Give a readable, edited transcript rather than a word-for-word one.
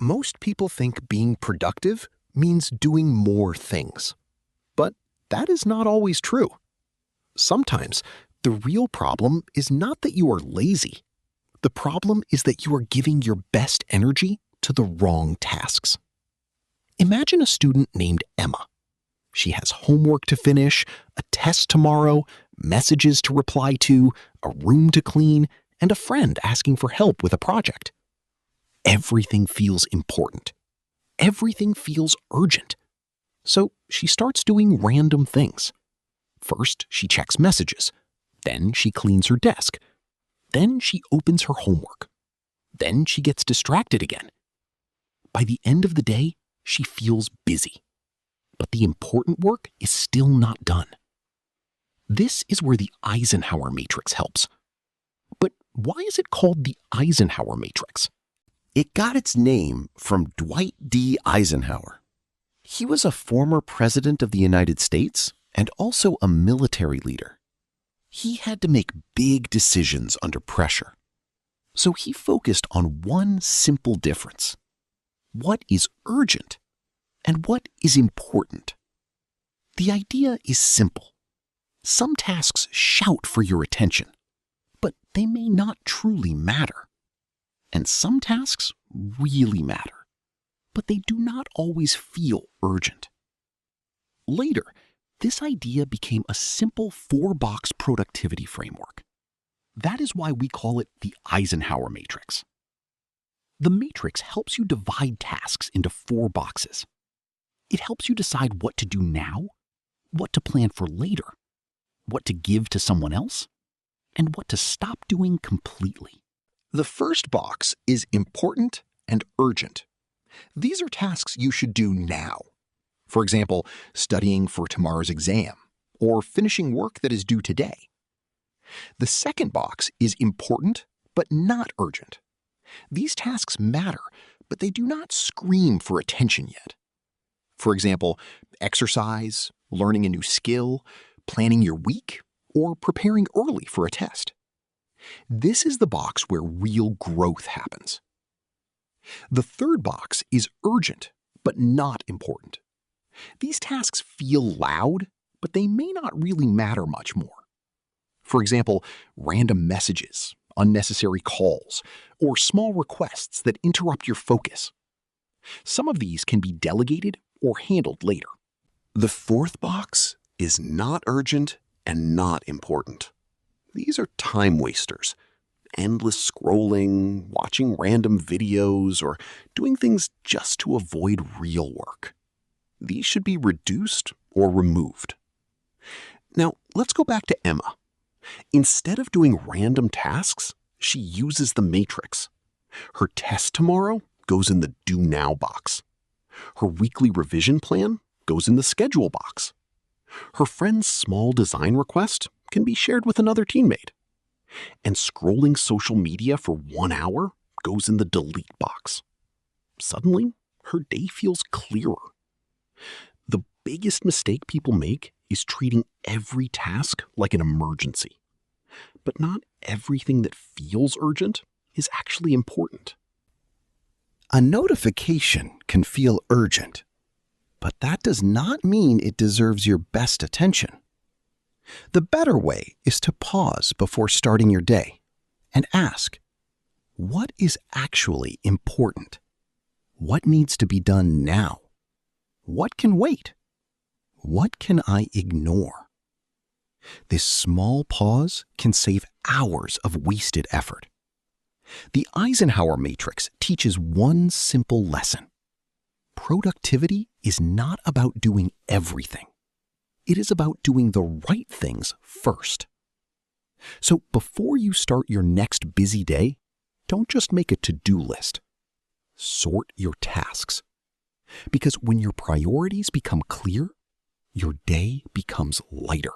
Most people think being productive means doing more things. But that is not always true. Sometimes the real problem is not that you are lazy. The problem is that you are giving your best energy to the wrong tasks. Imagine a student named Emma. She has homework to finish, a test tomorrow, messages to reply to, a room to clean, and a friend asking for help with a project. Everything feels important. Everything feels urgent. So she starts doing random things. First, she checks messages. Then she cleans her desk. Then she opens her homework. Then she gets distracted again. By the end of the day, she feels busy. But the important work is still not done. This is where the Eisenhower Matrix helps. But why is it called the Eisenhower Matrix? It got its name from Dwight D. Eisenhower. He was a former president of the United States and also a military leader. He had to make big decisions under pressure. So he focused on one simple difference. What is urgent and what is important? The idea is simple. Some tasks shout for your attention, but they may not truly matter. And some tasks really matter, but they do not always feel urgent. Later, this idea became a simple 4-box productivity framework. That is why we call it the Eisenhower Matrix. The matrix helps you divide tasks into 4 boxes. It helps you decide what to do now, what to plan for later, what to give to someone else, and what to stop doing completely. The first box is important and urgent. These are tasks you should do now. For example, studying for tomorrow's exam or finishing work that is due today. The second box is important but not urgent. These tasks matter, but they do not scream for attention yet. For example, exercise, learning a new skill, planning your week, or preparing early for a test. This is the box where real growth happens. The third box is urgent, but not important. These tasks feel loud, but they may not really matter much more. For example, random messages, unnecessary calls, or small requests that interrupt your focus. Some of these can be delegated or handled later. The fourth box is not urgent and not important. These are time wasters. Endless scrolling, watching random videos, or doing things just to avoid real work. These should be reduced or removed. Now, let's go back to Emma. Instead of doing random tasks, she uses the matrix. Her test tomorrow goes in the Do Now box. Her weekly revision plan goes in the Schedule box. Her friend's small design request can be shared with another teammate. And scrolling social media for 1 hour goes in the Delete box. Suddenly, her day feels clearer. The biggest mistake people make is treating every task like an emergency. But not everything that feels urgent is actually important. A notification can feel urgent, but that does not mean it deserves your best attention. The better way is to pause before starting your day and ask, what is actually important? What needs to be done now? What can wait? What can I ignore? This small pause can save hours of wasted effort. The Eisenhower Matrix teaches one simple lesson. Productivity is not about doing everything. It is about doing the right things first. So before you start your next busy day, don't just make a to-do list. Sort your tasks. Because when your priorities become clear, your day becomes lighter.